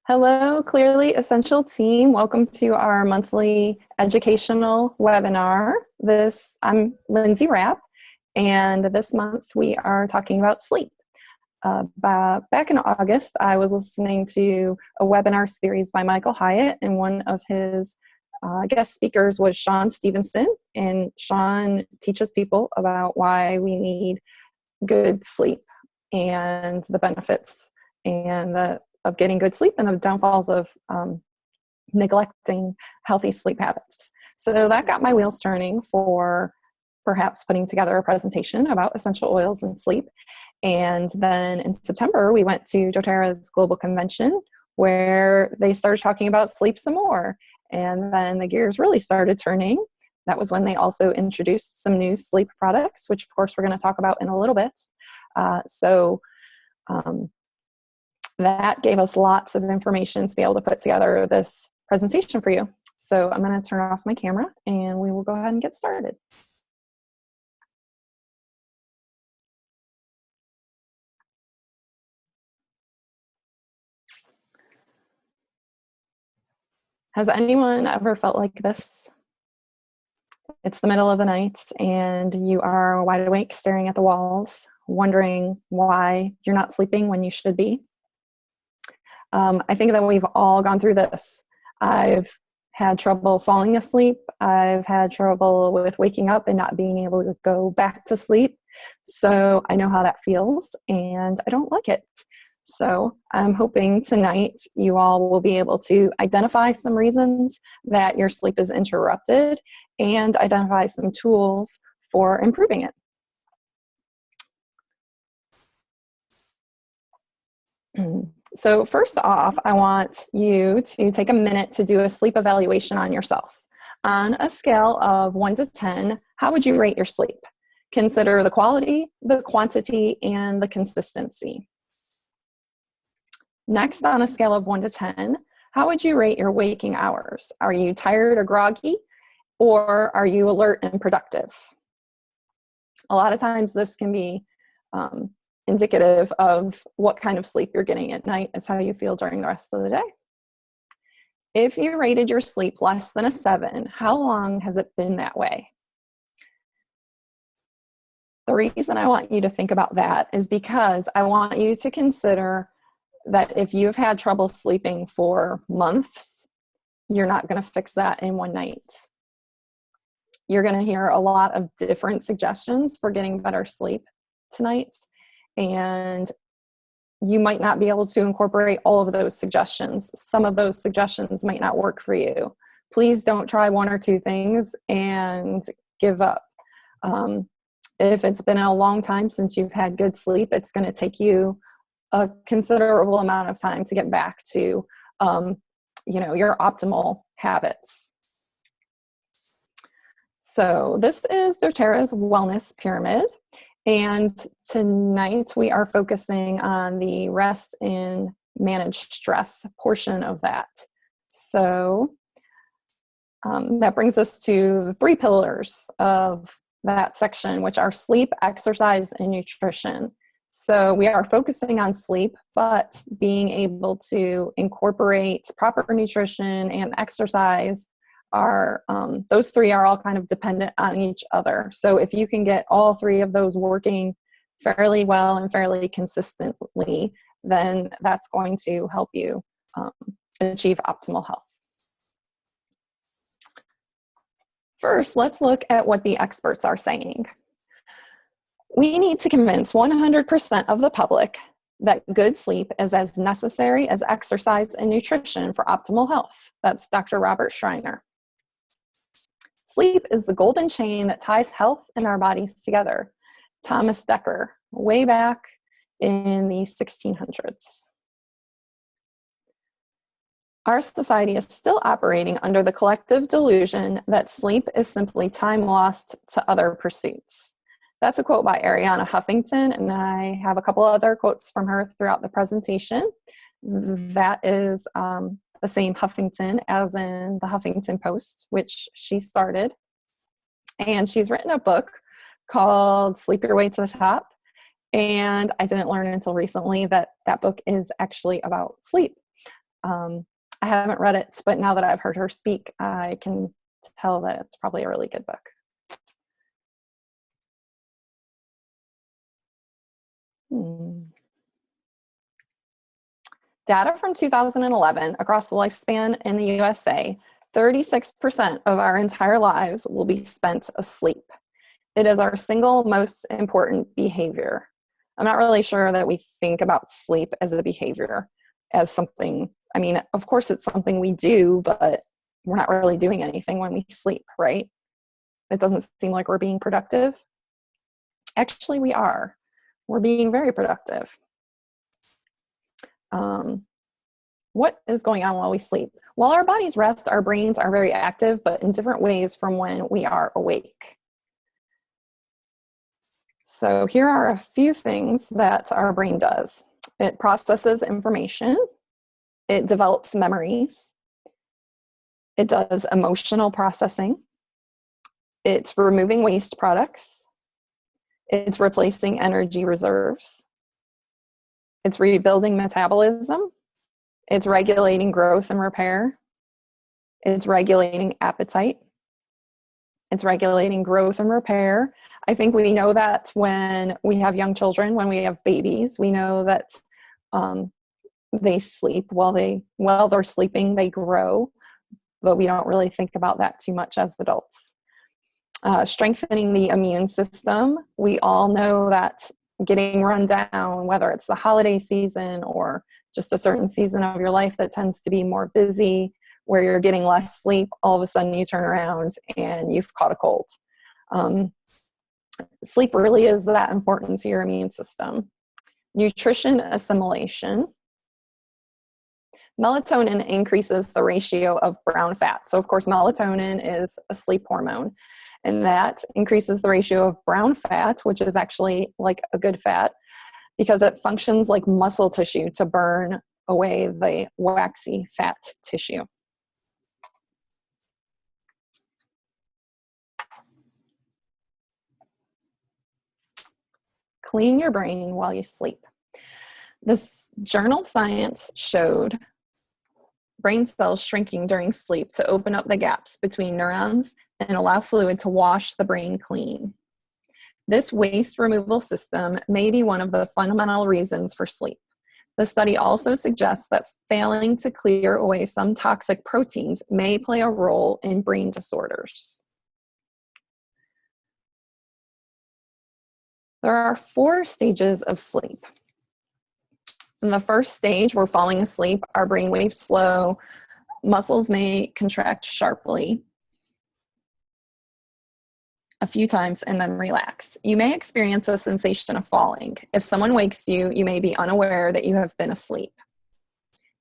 Hello, Clearly Essential team. Welcome to our monthly educational webinar. I'm Lindsay Rapp, and this month we are talking about sleep. Back in August, I was listening to a webinar series by Michael Hyatt, and one of his guest speakers was Shawn Stevenson, and Shawn teaches people about why we need good sleep and the benefits of getting good sleep and the downfalls of neglecting healthy sleep habits. So that got my wheels turning for perhaps putting together a presentation about essential oils and sleep. And then in September, we went to doTERRA's global convention where they started talking about sleep some more. And then the gears really started turning. That was when they also introduced some new sleep products, which of course we're going to talk about in a little bit. That gave us lots of information to be able to put together this presentation for you. So I'm going to turn off my camera and we will go ahead and get started. Has anyone ever felt like this? It's the middle of the night and you are wide awake staring at the walls, wondering why you're not sleeping when you should be. I think that we've all gone through this. I've had trouble falling asleep. I've had trouble with waking up and not being able to go back to sleep. So I know how that feels and I don't like it. So I'm hoping tonight you all will be able to identify some reasons that your sleep is interrupted and identify some tools for improving it. So first off, I want you to take a minute to do a sleep evaluation on yourself. On a scale of 1 to 10, how would you rate your sleep? Consider the quality, the quantity, and the consistency. Next, on a scale of 1 to 10, how would you rate your waking hours? Are you tired or groggy, or are you alert and productive? A lot of times this can be indicative of what kind of sleep you're getting at night is how you feel during the rest of the day. If you rated your sleep less than a 7, how long has it been that way? The reason I want you to think about that is because I want you to consider that if you've had trouble sleeping for months, you're not going to fix that in one night. You're going to hear a lot of different suggestions for getting better sleep tonight. And you might not be able to incorporate all of those suggestions. Some of those suggestions might not work for you. Please don't try 1 or 2 things and give up. If it's been a long time since you've had good sleep, it's going to take you a considerable amount of time to get back to your optimal habits. So this is doTERRA's wellness pyramid. And tonight we are focusing on the rest and manage stress portion of that. So that brings us to the 3 pillars of that section, which are sleep, exercise, and nutrition. So we are focusing on sleep, but being able to incorporate proper nutrition and exercise those 3 are all kind of dependent on each other. So if you can get all 3 of those working fairly well and fairly consistently, then that's going to help you achieve optimal health. First, let's look at what the experts are saying. We need to convince 100% of the public that good sleep is as necessary as exercise and nutrition for optimal health. That's Dr. Robert Schreiner. Sleep is the golden chain that ties health and our bodies together. Thomas Dekker, way back in the 1600s. Our society is still operating under the collective delusion that sleep is simply time lost to other pursuits. That's a quote by Arianna Huffington, and I have a couple other quotes from her throughout the presentation. That is the same Huffington as in the Huffington Post, which she started. And she's written a book called Sleep Your Way to the Top. And I didn't learn until recently that that book is actually about sleep. I haven't read it, but now that I've heard her speak, I can tell that it's probably a really good book. Data from 2011 across the lifespan in the USA, 36% of our entire lives will be spent asleep. It is our single most important behavior. I'm not really sure that we think about sleep as a behavior, as something, I mean, of course it's something we do, but we're not really doing anything when we sleep, right? It doesn't seem like we're being productive. Actually, we are. We're being very productive. What is going on while we sleep? While our bodies rest, our brains are very active, but in different ways from when we are awake. So here are a few things that our brain does. It processes information. It develops memories. It does emotional processing. It's removing waste products. It's replacing energy reserves. It's rebuilding metabolism. It's regulating growth and repair. It's regulating appetite. It's regulating growth and repair. I think we know that when we have young children, when we have babies, we know that they sleep. While they're sleeping, they grow, but we don't really think about that too much as adults. Strengthening the immune system. We all know that getting run down, whether it's the holiday season or just a certain season of your life that tends to be more busy, where you're getting less sleep, all of a sudden you turn around and you've caught a cold. Sleep really is that important to your immune system. Nutrition assimilation. Melatonin increases the ratio of brown fat. So of course, melatonin is a sleep hormone, and that increases the ratio of brown fat, which is actually like a good fat, because it functions like muscle tissue to burn away the waxy fat tissue. Clean your brain while you sleep. This journal Science showed brain cells shrinking during sleep to open up the gaps between neurons and allow fluid to wash the brain clean. This waste removal system may be one of the fundamental reasons for sleep. The study also suggests that failing to clear away some toxic proteins may play a role in brain disorders. There are 4 stages of sleep. In the first stage, we're falling asleep, our brain waves slow, muscles may contract sharply a few times and then relax. You may experience a sensation of falling. If someone wakes you, you may be unaware that you have been asleep.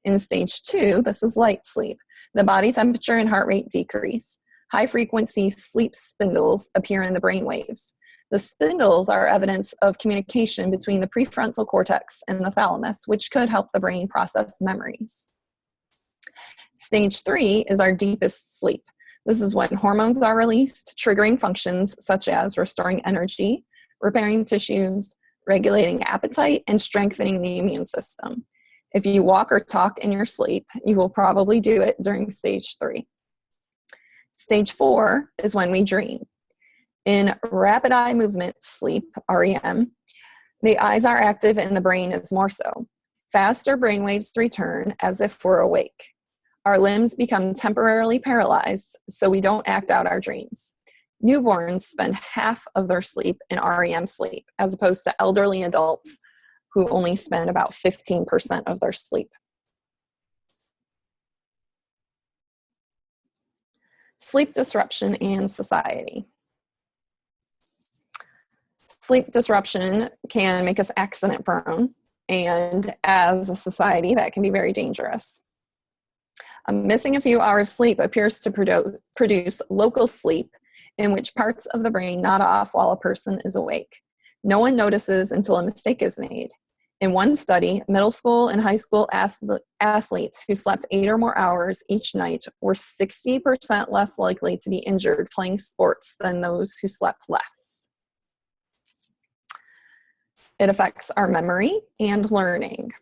In stage 2, this is light sleep. The body temperature and heart rate decrease. High-frequency sleep spindles appear in the brain waves. The spindles are evidence of communication between the prefrontal cortex and the thalamus, which could help the brain process memories. Stage 3 is our deepest sleep. This is when hormones are released, triggering functions such as restoring energy, repairing tissues, regulating appetite, and strengthening the immune system. If you walk or talk in your sleep, you will probably do it during stage 3. Stage 4 is when we dream. In rapid eye movement sleep, REM, the eyes are active and the brain is more so. Faster brainwaves return as if we're awake. Our limbs become temporarily paralyzed, so we don't act out our dreams. Newborns spend half of their sleep in REM sleep, as opposed to elderly adults who only spend about 15% of their sleep. Sleep disruption and society. Sleep disruption can make us accident prone, and as a society, that can be very dangerous. Missing a few hours sleep appears to produce local sleep, in which parts of the brain nod off while a person is awake. No one notices until a mistake is made. In one study, middle school and high school athletes who slept 8 or more hours each night were 60% less likely to be injured playing sports than those who slept less. It affects our memory and learning.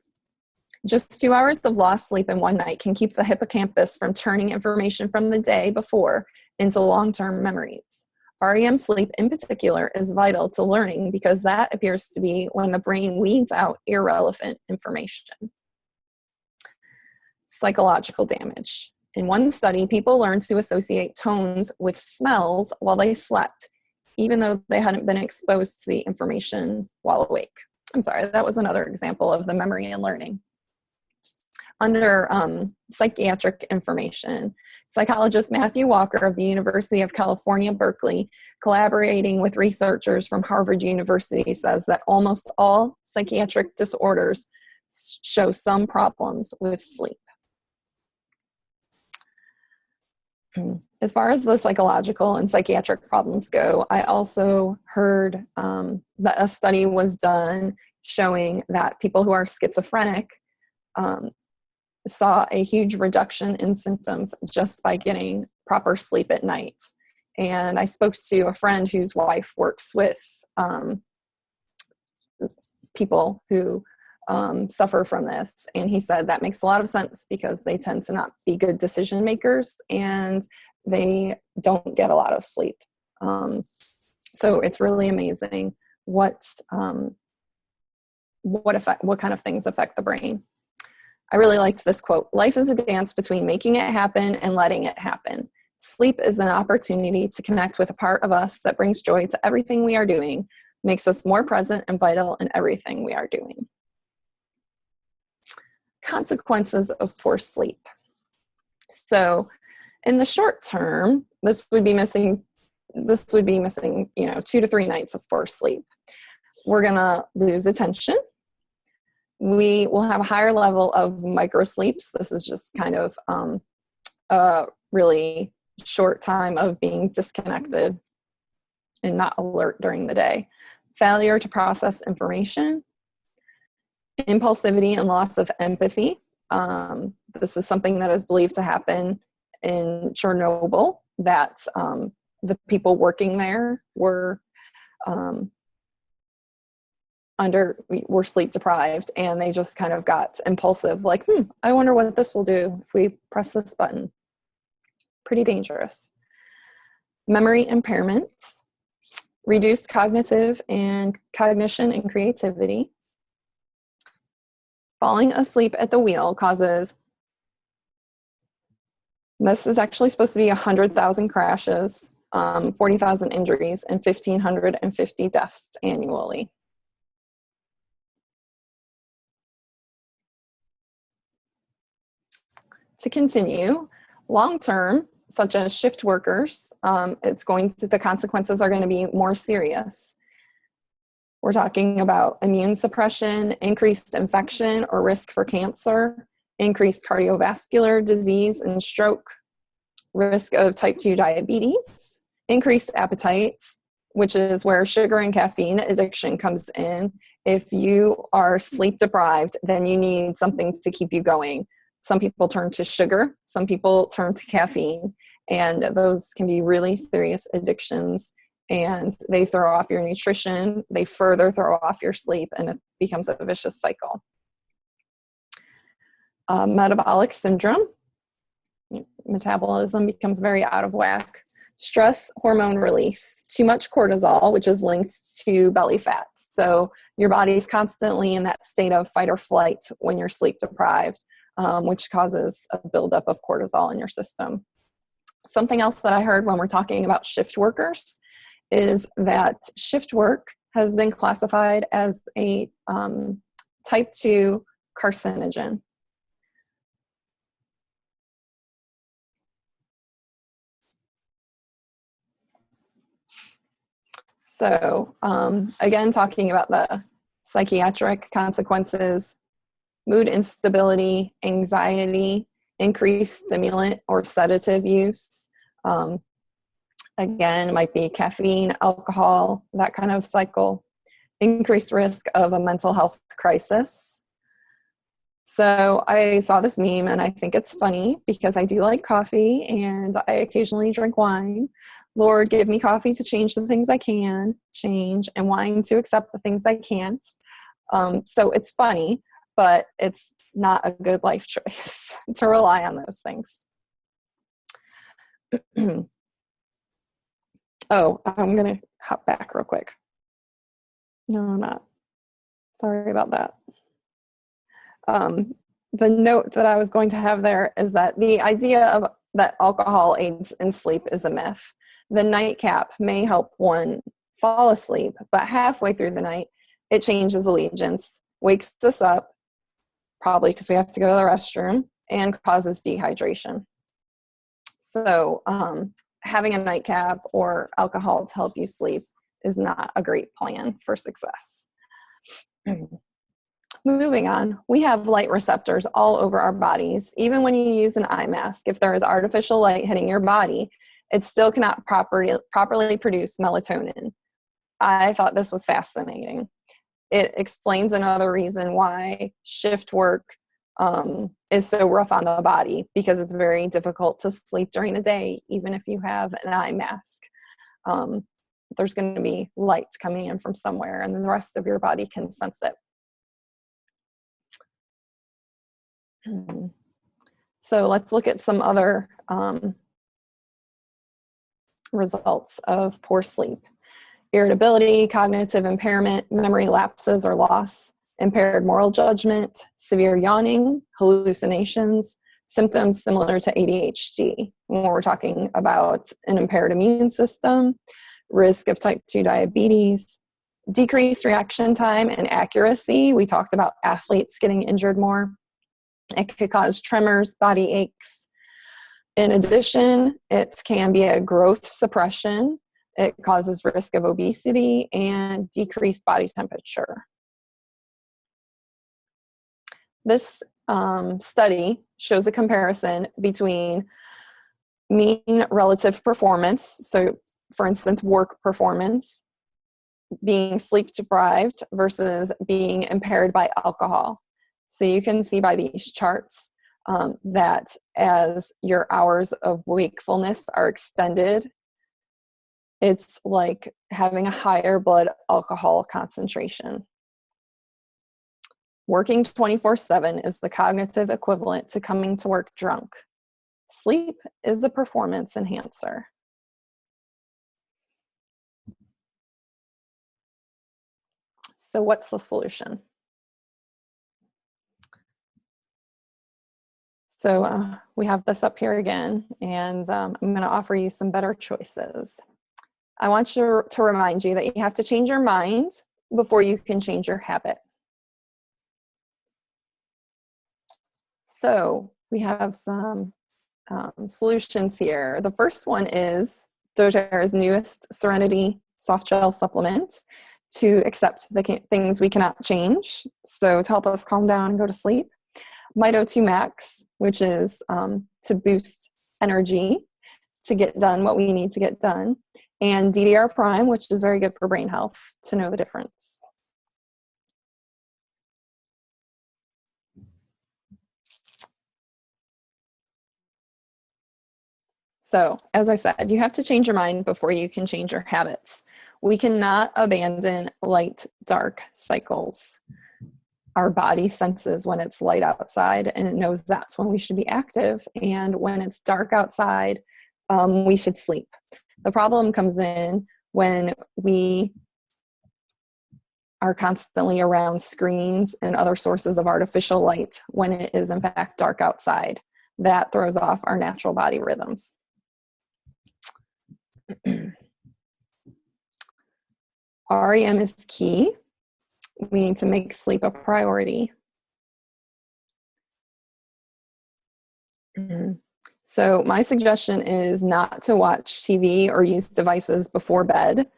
Just 2 hours of lost sleep in one night can keep the hippocampus from turning information from the day before into long-term memories. REM sleep in particular is vital to learning because that appears to be when the brain weeds out irrelevant information. Psychological damage. In one study, people learned to associate tones with smells while they slept, even though they hadn't been exposed to the information while awake. I'm sorry, that was another example of the memory and learning. Under psychiatric information, psychologist Matthew Walker of the University of California, Berkeley, collaborating with researchers from Harvard University, says that almost all psychiatric disorders show some problems with sleep. As far as the psychological and psychiatric problems go, I also heard that a study was done showing that people who are schizophrenic saw a huge reduction in symptoms just by getting proper sleep at night. And I spoke to a friend whose wife works with people who suffer from this, and he said that makes a lot of sense because they tend to not be good decision makers and they don't get a lot of sleep. So it's really amazing what kind of things affect the brain. I really liked this quote. Life is a dance between making it happen and letting it happen. Sleep is an opportunity to connect with a part of us that brings joy to everything we are doing, makes us more present and vital in everything we are doing. Consequences of poor sleep. So in the short term, this would be missing, 2 to 3 nights of poor sleep. We're gonna lose attention. We will have a higher level of microsleeps. This is just kind of a really short time of being disconnected and not alert during the day. Failure to process information, impulsivity and loss of empathy. This is something that is believed to happen in Chernobyl, that the people working there were sleep deprived, and they just kind of got impulsive, like, I wonder what this will do if we press this button. Pretty dangerous. Memory impairments, reduced cognition and creativity. Falling asleep at the wheel causes, this is actually supposed to be 100,000 crashes, 40,000 injuries, and 1,550 deaths annually. To continue, long-term, such as shift workers, the consequences are going to be more serious. We're talking about immune suppression, increased infection or risk for cancer, increased cardiovascular disease and stroke, risk of type 2 diabetes, increased appetite, which is where sugar and caffeine addiction comes in. If you are sleep deprived, then you need something to keep you going. Some people turn to sugar, some people turn to caffeine, and those can be really serious addictions, and they throw off your nutrition, they further throw off your sleep, and it becomes a vicious cycle. Metabolic syndrome, metabolism becomes very out of whack. Stress hormone release, too much cortisol, which is linked to belly fat. So your body's constantly in that state of fight or flight when you're sleep deprived, which causes a buildup of cortisol in your system. Something else that I heard when we're talking about shift workers is that shift work has been classified as a type 2 carcinogen. So again, talking about the psychiatric consequences, mood instability, anxiety, increased stimulant or sedative use. Again, it might be caffeine, alcohol, that kind of cycle. Increased risk of a mental health crisis. So I saw this meme and I think it's funny because I do like coffee and I occasionally drink wine. Lord, give me coffee to change the things I can change and wine to accept the things I can't. So it's funny. but it's not a good life choice to rely on those things. Oh, I'm going to hop back real quick. No, I'm not. Sorry about that. The note that I was going to have there is that the idea of that alcohol aids in sleep is a myth. The nightcap may help one fall asleep, but halfway through the night, it changes allegiance, wakes us up, probably because we have to go to the restroom, and causes dehydration. So having a nightcap or alcohol to help you sleep is not a great plan for success. Moving on, we have light receptors all over our bodies. Even when you use an eye mask, if there is artificial light hitting your body, it still cannot properly produce melatonin. I thought this was fascinating. It explains another reason why shift work is so rough on the body, because it's very difficult to sleep during the day, even if you have an eye mask. There's going to be light coming in from somewhere, and then the rest of your body can sense it. So let's look at some other results of poor sleep. Irritability, cognitive impairment, memory lapses or loss, impaired moral judgment, severe yawning, hallucinations, symptoms similar to ADHD when we're talking about an impaired immune system, risk of type 2 diabetes, decreased reaction time and accuracy. We talked about athletes getting injured more. It could cause tremors, body aches. In addition, it can be a growth suppression. It causes risk of obesity and decreased body temperature. This study shows a comparison between mean relative performance, so for instance, work performance, being sleep deprived versus being impaired by alcohol. So you can see by these charts that as your hours of wakefulness are extended, it's like having a higher blood alcohol concentration. Working 24/7 is the cognitive equivalent to coming to work drunk. Sleep is a performance enhancer. So what's the solution? So we have this up here again, and I'm going to offer you some better choices. I want you to remind you that you have to change your mind before you can change your habit. So we have some solutions here. The first one is doTERRA's newest Serenity soft gel supplement to accept the things we cannot change. So to help us calm down and go to sleep. Mito2 Max, which is to boost energy to get done what we need to get done. And DDR Prime, which is very good for brain health, to know the difference. So, as I said, you have to change your mind before you can change your habits. We cannot abandon light-dark cycles. Our body senses when it's light outside, and it knows that's when we should be active. And when it's dark outside, we should sleep. The problem comes in when we are constantly around screens and other sources of artificial light when it is in fact dark outside. That throws off our natural body rhythms. REM is key. We need to make sleep a priority. So my suggestion is not to watch TV or use devices before bed.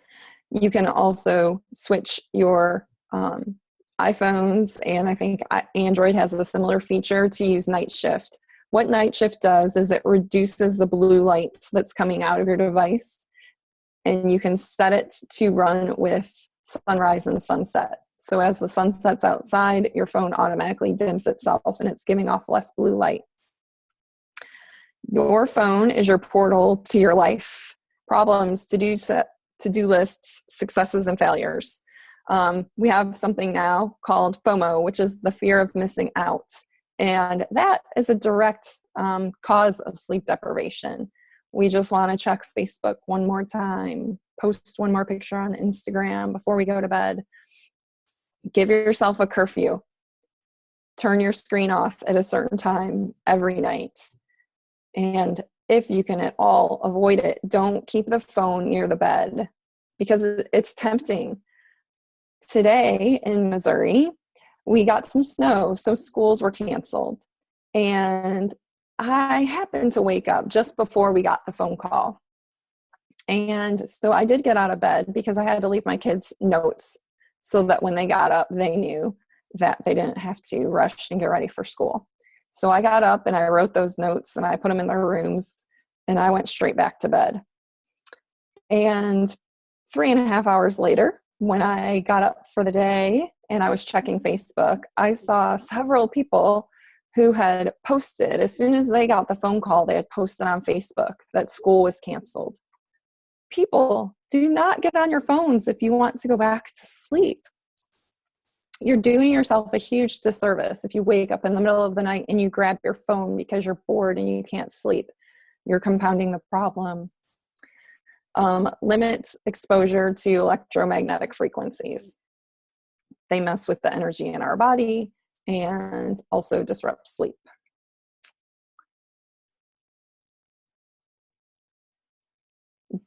You can also switch your iPhones, and I think Android has a similar feature, to use night shift. What night shift does is it reduces the blue light that's coming out of your device, and you can set it to run with sunrise and sunset. So as the sun sets outside, your phone automatically dims itself and it's giving off less blue light. Your phone is your portal to your life. Problems, to-do lists, successes, and failures. We have something now called FOMO, which is the fear of missing out. And that is a direct cause of sleep deprivation. We just want to check Facebook one more time, post one more picture on Instagram before we go to bed. Give yourself a curfew. Turn your screen off at a certain time every night. And if you can at all avoid it, don't keep the phone near the bed because it's tempting. Today in Missouri, we got some snow, so schools were canceled. And I happened to wake up just before we got the phone call. And so I did get out of bed because I had to leave my kids notes so that when they got up, they knew that they didn't have to rush and get ready for school. So I got up and I wrote those notes and I put them in their rooms and I went straight back to bed. And 3.5 hours later, when I got up for the day and I was checking Facebook, I saw several people who had posted, as soon as they got the phone call, they had posted on Facebook that school was canceled. People, do not get on your phones if you want to go back to sleep. You're doing yourself a huge disservice if you wake up in the middle of the night and you grab your phone because you're bored and you can't sleep. You're compounding the problem. Limit exposure to electromagnetic frequencies. They mess with the energy in our body and also disrupt sleep.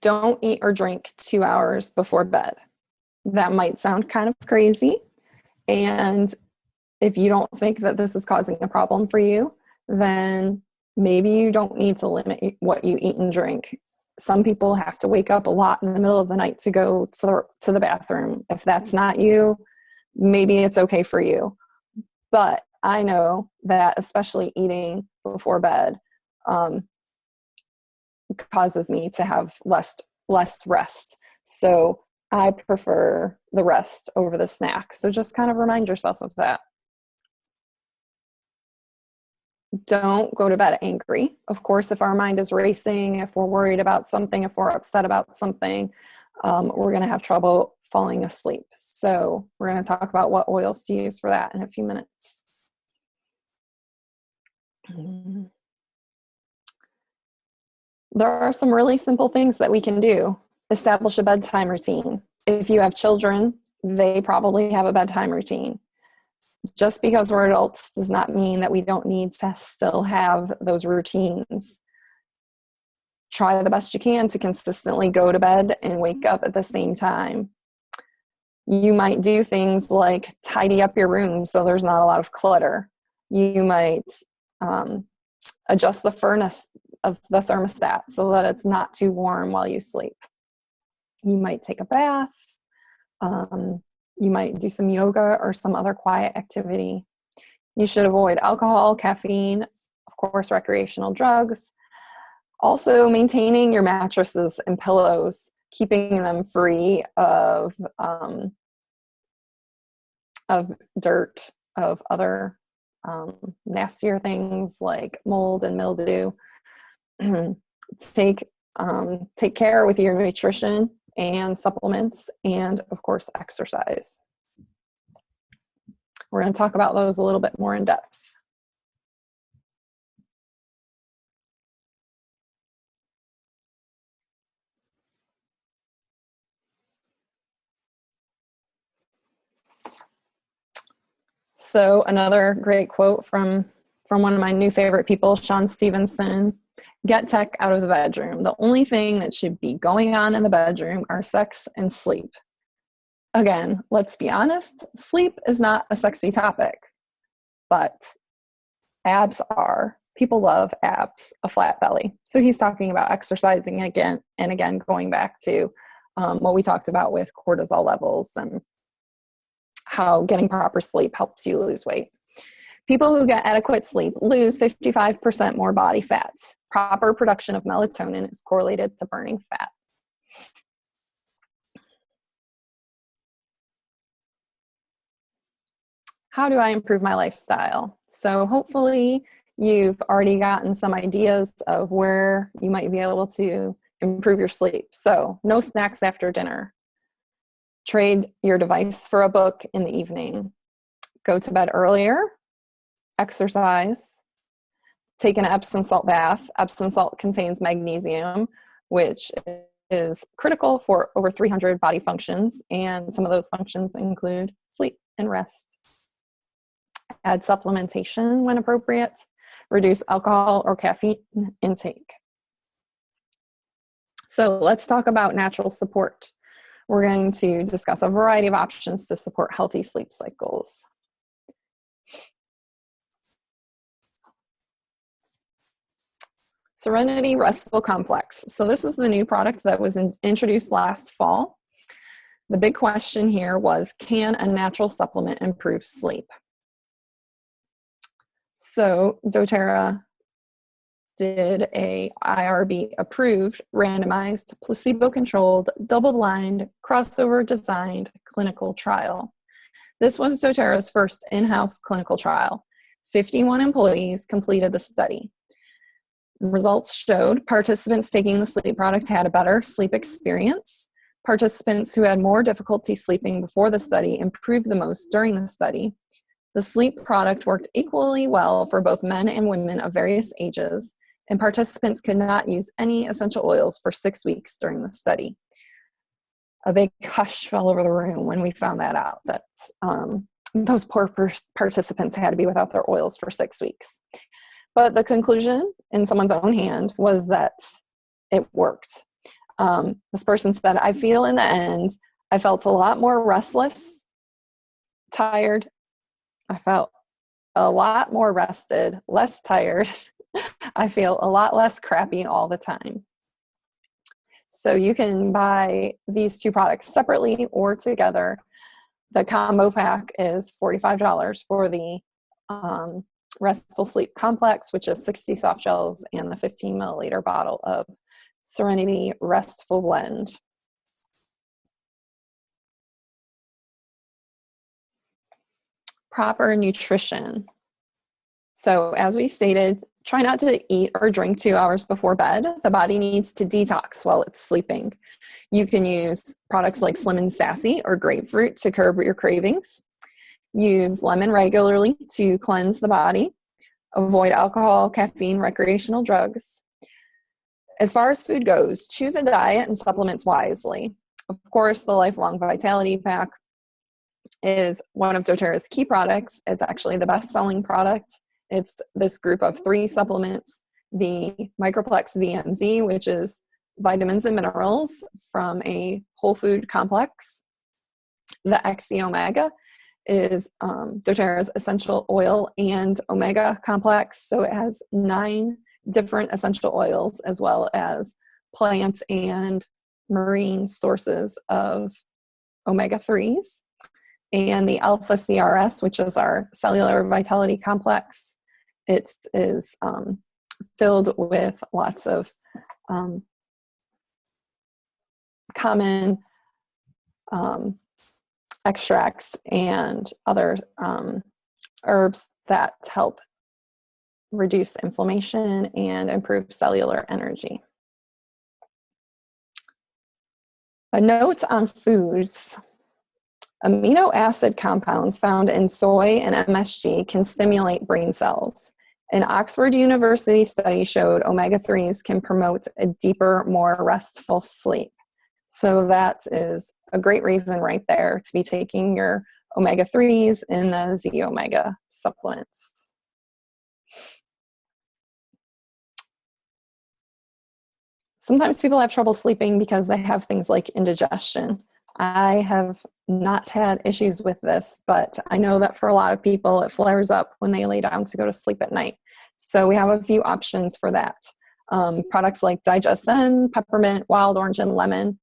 Don't eat or drink 2 hours before bed. That might sound kind of crazy. And if you don't think that this is causing a problem for you, then maybe you don't need to limit what you eat and drink. Some people have to wake up a lot in the middle of the night to go to the bathroom. If that's not you, maybe it's okay for you. But I know that especially eating before bed causes me to have less rest. So I prefer the rest over the snack. So just kind of remind yourself of that. Don't go to bed angry. Of course, if our mind is racing, if we're worried about something, if we're upset about something, we're going to have trouble falling asleep. So we're going to talk about what oils to use for that in a few minutes. There are some really simple things that we can do. Establish a bedtime routine. If you have children, they probably have a bedtime routine. Just because we're adults does not mean that we don't need to still have those routines. Try the best you can to consistently go to bed and wake up at the same time. You might do things like tidy up your room so there's not a lot of clutter. You might adjust the furnace of the thermostat so that it's not too warm while you sleep. You might take a bath. You might do some yoga or some other quiet activity. You should avoid alcohol, caffeine, of course, recreational drugs. Also, maintaining your mattresses and pillows, keeping them free of dirt, of other nastier things like mold and mildew. Take care with your nutrition and supplements, and of course, exercise. We're going to talk about those a little bit more in depth. So another great quote from one of my new favorite people, Sean Stevenson: get tech out of the bedroom. The only thing that should be going on in the bedroom are sex and sleep. Again, let's be honest, sleep is not a sexy topic, but abs are. People love abs, a flat belly. So he's talking about exercising again and again, going back to what we talked about with cortisol levels and how getting proper sleep helps you lose weight. People who get adequate sleep lose 55% more body fat. Proper production of melatonin is correlated to burning fat. How do I improve my lifestyle? So hopefully you've already gotten some ideas of where you might be able to improve your sleep. So no snacks after dinner. Trade your device for a book in the evening. Go to bed earlier, exercise, take an Epsom salt bath. Epsom salt contains magnesium, which is critical for over 300 body functions, and some of those functions include sleep and rest. Add supplementation when appropriate. Reduce alcohol or caffeine intake. So let's talk about natural support. We're going to discuss a variety of options to support healthy sleep cycles. Serenity Restful Complex. So this is the new product that was introduced last fall. The big question here was, can a natural supplement improve sleep? So doTERRA did a IRB approved, randomized, placebo-controlled, double-blind, crossover designed clinical trial. This was doTERRA's first in-house clinical trial. 51 employees completed the study. Results showed participants taking the sleep product had a better sleep experience. Participants who had more difficulty sleeping before the study improved the most during the study. The sleep product worked equally well for both men and women of various ages, and participants could not use any essential oils for 6 weeks during the study. A big hush fell over the room when we found that out, that those poor participants had to be without their oils for 6 weeks. But the in someone's own hand was that it worked. This person said, I feel in the end, I felt a lot more restless, tired. I felt a lot more rested, less tired. I feel a lot less crappy all the time. So you can buy these two products separately or together. The combo pack is $45 for the Restful Sleep Complex, which is 60 soft gels, and the 15 milliliter bottle of Serenity Restful Blend. Proper nutrition. So as we stated, try not to eat or drink 2 hours before bed. The body needs to detox while it's sleeping. You can use products like Slim and Sassy or grapefruit to curb your cravings. Use lemon regularly to cleanse the body. Avoid alcohol, caffeine, recreational drugs. As far as food goes, choose a diet and supplements wisely. Of course, the Lifelong Vitality Pack is one of doTERRA's key products. It's actually the best-selling product. It's this group of 3 supplements, the Microplex VMZ, which is vitamins and minerals from a whole food complex. The XC Omega is doTERRA's essential oil and omega complex. So it has 9 different essential oils as well as plant and marine sources of omega-3s. And the Alpha CRS, which is our cellular vitality complex, it is filled with lots of common extracts and other herbs that help reduce inflammation and improve cellular energy. A note on foods. Amino acid compounds found in soy and MSG can stimulate brain cells. An Oxford University study showed omega-3s can promote a deeper, more restful sleep. So that is a great reason right there to be taking your omega-3s in the Z Omega supplements. Sometimes people have trouble sleeping because they have things like indigestion. I have not had issues with this, but I know that for a lot of people, it flares up when they lay down to go to sleep at night. So we have a few options for that. Products like Digestin, peppermint, wild orange, and lemon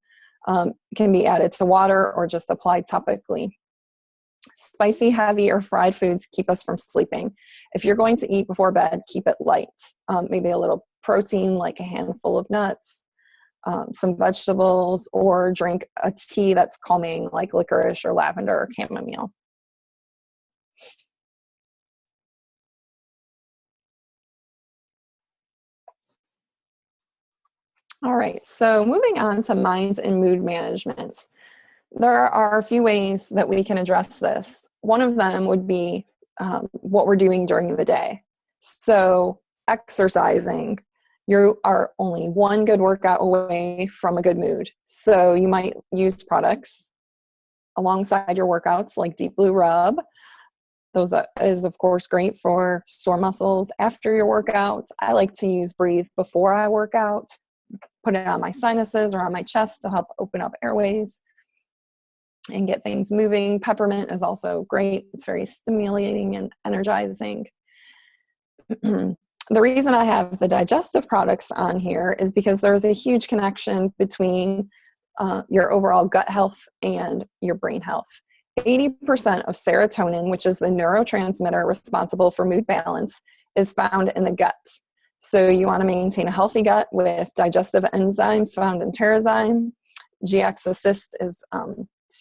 can be added to water or just applied topically. Spicy, heavy, or fried foods keep us from sleeping. If you're going to eat before bed, keep it light. Maybe a little protein, like a handful of nuts, some vegetables, or drink a tea that's calming, like licorice or lavender or chamomile. All right, so moving on to mind and mood management. There are a few ways that we can address this. One of them would be what we're doing during the day. So exercising, you are only one good workout away from a good mood. So you might use products alongside your workouts like Deep Blue Rub. Those is of course great for sore muscles after your workout. I like to use Breathe before I work out, put it on my sinuses or on my chest to help open up airways and get things moving. Peppermint is also great. It's very stimulating and energizing. The reason I have the digestive products on here is because there's a huge connection between your overall gut health and your brain health. 80% of serotonin, which is the neurotransmitter responsible for mood balance, is found in the gut. So you want to maintain a healthy gut with digestive enzymes found in Terrazyme. GX Assist is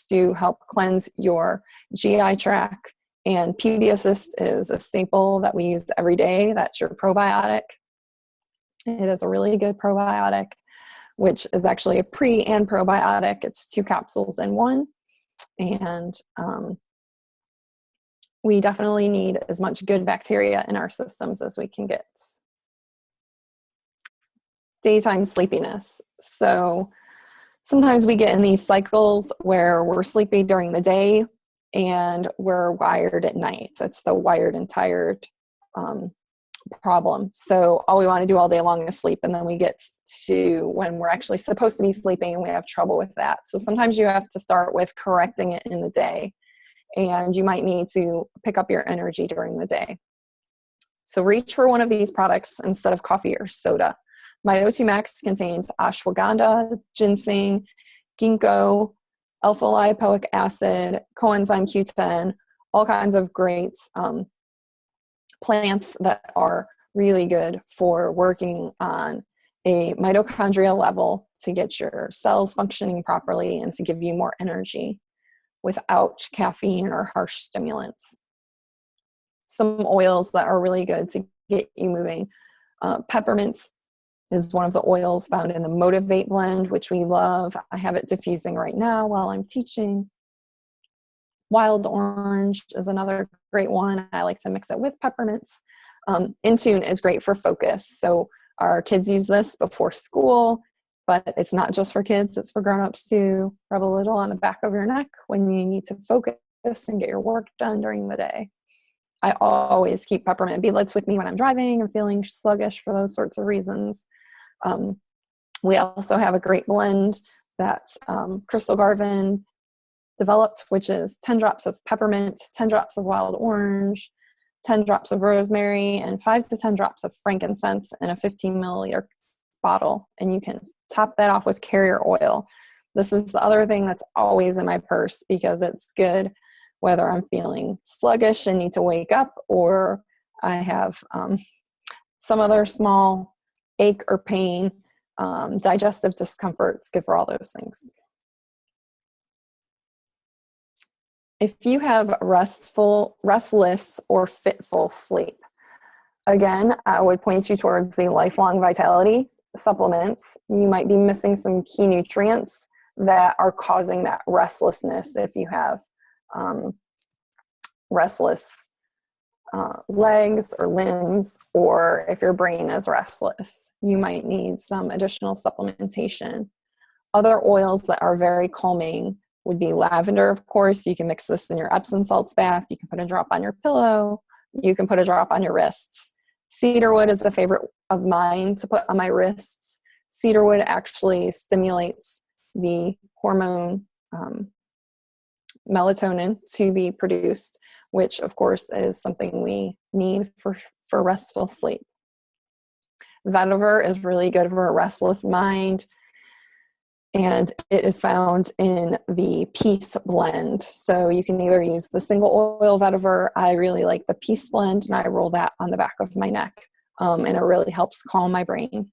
to help cleanse your GI tract, and PB Assist is a staple that we use every day. That's your probiotic. It is a really good probiotic, which is actually a pre and probiotic. It's 2 capsules in one. And we definitely need as much good bacteria in our systems as we can get. Daytime sleepiness. So sometimes we get in these cycles where we're sleepy during the day and we're wired at night. It's the wired and tired problem. So all we want to do all day long is sleep, and then we get to when we're actually supposed to be sleeping and we have trouble with that. So sometimes you have to start with correcting it in the day, and you might need to pick up your energy during the day. So reach for one of these products instead of coffee or soda. Mito2 Max contains ashwagandha, ginseng, ginkgo, alpha-lipoic acid, coenzyme Q10, all kinds of great plants that are really good for working on a mitochondrial level to get your cells functioning properly and to give you more energy without caffeine or harsh stimulants. Some oils that are really good to get you moving. Peppermint is one of the oils found in the Motivate blend, which we love. I have it diffusing right now while I'm teaching. Wild orange is another great one. I like to mix it with peppermints. Intune is great for focus. So our kids use this before school, but it's not just for kids, it's for grown-ups too. Rub a little on the back of your neck when you need to focus and get your work done during the day. I always keep peppermint beadlets with me when I'm driving and feeling sluggish for those sorts of reasons. We also have a great blend that Crystal Garvin developed, which is 10 drops of peppermint, 10 drops of wild orange, 10 drops of rosemary, and 5 to 10 drops of frankincense in a 15 milliliter bottle. And you can top that off with carrier oil. This is the other thing that's always in my purse because it's good whether I'm feeling sluggish and need to wake up, or I have some other small ache or pain, digestive discomfort. It's good for all those things. If you have restless, or fitful sleep, again, I would point you towards the Lifelong Vitality supplements. You might be missing some key nutrients that are causing that restlessness if you have restless legs or limbs, or if your brain is restless, you might need some additional supplementation. Other oils that are very calming would be lavender, of course. You can mix this in your Epsom salts bath. You can put a drop on your pillow. You can put a drop on your wrists. Cedarwood is a favorite of mine to put on my wrists. Cedarwood actually stimulates the hormone melatonin to be produced, which of course is something we need for restful sleep. Vetiver is really good for a restless mind, and it is found in the Peace blend. So you can either use the single oil vetiver. I really like the Peace blend, and I roll that on the back of my neck, and it really helps calm my brain.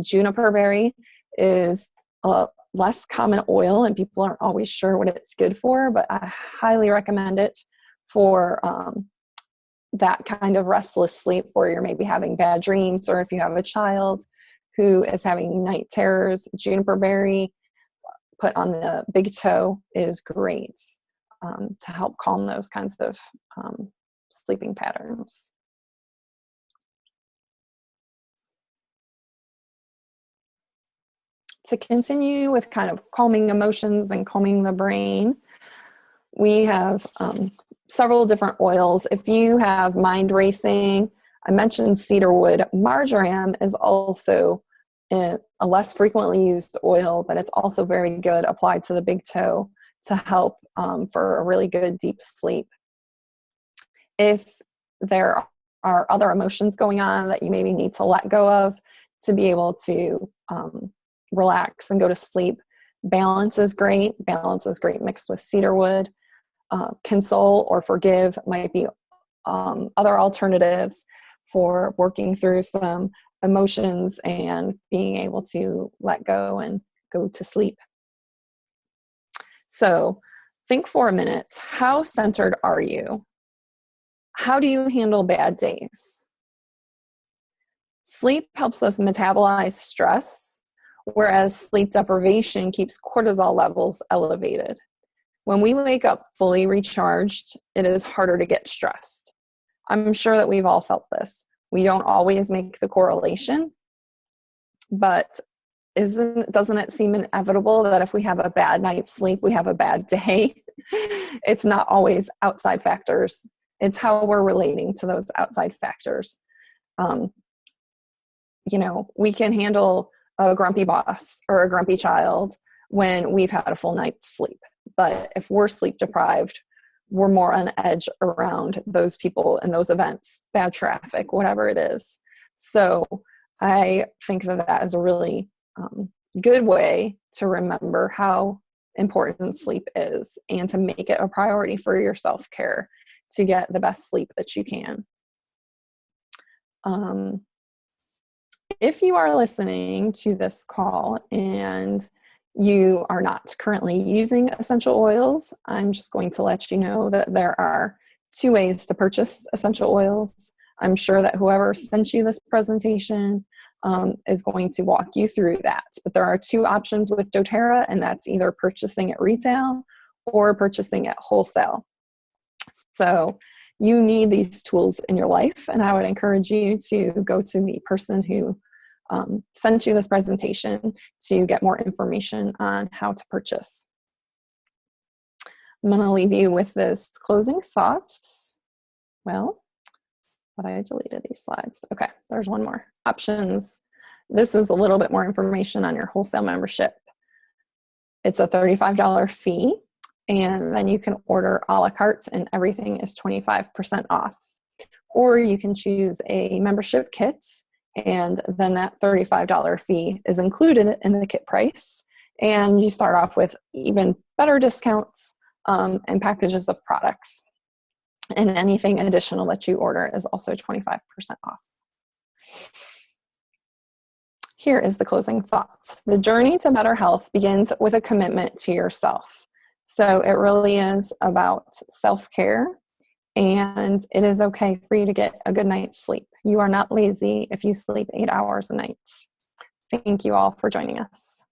Juniper berry is a less common oil, and people aren't always sure what it's good for, but I highly recommend it for that kind of restless sleep where you're maybe having bad dreams, or if you have a child who is having night terrors. Juniper berry put on the big toe is great to help calm those kinds of sleeping patterns. To continue with kind of calming emotions and calming the brain, we have several different oils. If you have mind racing, I mentioned cedarwood. Marjoram is also a less frequently used oil, but it's also very good applied to the big toe to help for a really good deep sleep. If there are other emotions going on that you maybe need to let go of to be able to relax and go to sleep, balance is great. Balance is great mixed with cedarwood. Console or forgive might be other alternatives for working through some emotions and being able to let go and go to sleep. So think for a minute, how centered are you? How do you handle bad days? Sleep helps us metabolize stress, whereas sleep deprivation keeps cortisol levels elevated. When we wake up fully recharged, it is harder to get stressed. I'm sure that we've all felt this. We don't always make the correlation, but doesn't it seem inevitable that if we have a bad night's sleep, we have a bad day? It's not always outside factors. It's how we're relating to those outside factors. We can handle a grumpy boss or a grumpy child when we've had a full night's sleep. But if we're sleep deprived, we're more on edge around those people and those events, bad traffic, whatever it is. So I think that is a really good way to remember how important sleep is and to make it a priority for your self-care to get the best sleep that you can. If you are listening to this call and you are not currently using essential oils, I'm just going to let you know that there are 2 ways to purchase essential oils. I'm sure that whoever sent you this presentation is going to walk you through that. But there are 2 options with doTERRA, and that's either purchasing at retail or purchasing at wholesale. So you need these tools in your life, and I would encourage you to go to the person who sent you this presentation to get more information on how to purchase. I'm going to leave you with this closing thoughts. Well, but I deleted these slides. Okay, there's one more. Options. This is a little bit more information on your wholesale membership. It's a $35 fee, and then you can order a la carte and everything is 25% off. Or you can choose a membership kit, and then that $35 fee is included in the kit price. And you start off with even better discounts and packages of products. And anything additional that you order is also 25% off. Here is the closing thought. The journey to better health begins with a commitment to yourself. So it really is about self-care, and it is okay for you to get a good night's sleep. You are not lazy if you sleep 8 hours a night. Thank you all for joining us.